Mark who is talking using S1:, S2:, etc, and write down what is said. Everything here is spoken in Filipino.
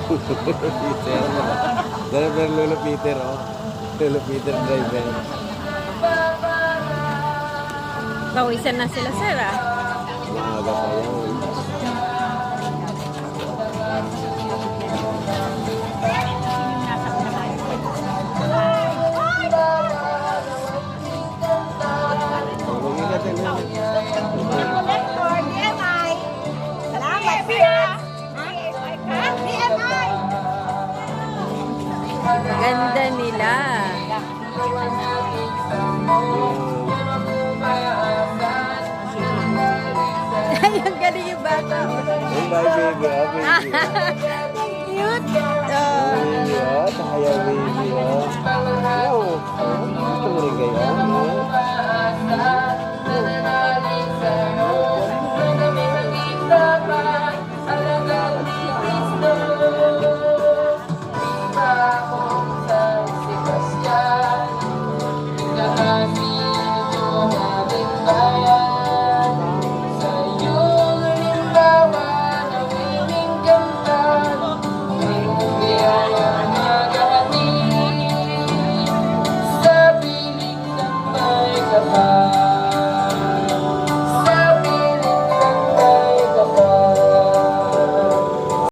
S1: Peter. Driver Lolo Peter, oh. Lolo Peter driver.
S2: Bawisan na sila, sir, ah.
S1: Maaga pa yan. Mag-ingat din, ha?
S2: Ganda nila. Ay, ang galing yung bata.
S1: Ang bye, baby, oh, baby.
S2: Cute.
S1: Baby, oh. Tayo, baby, oh. Oh, gusto mo rin kayo, oh.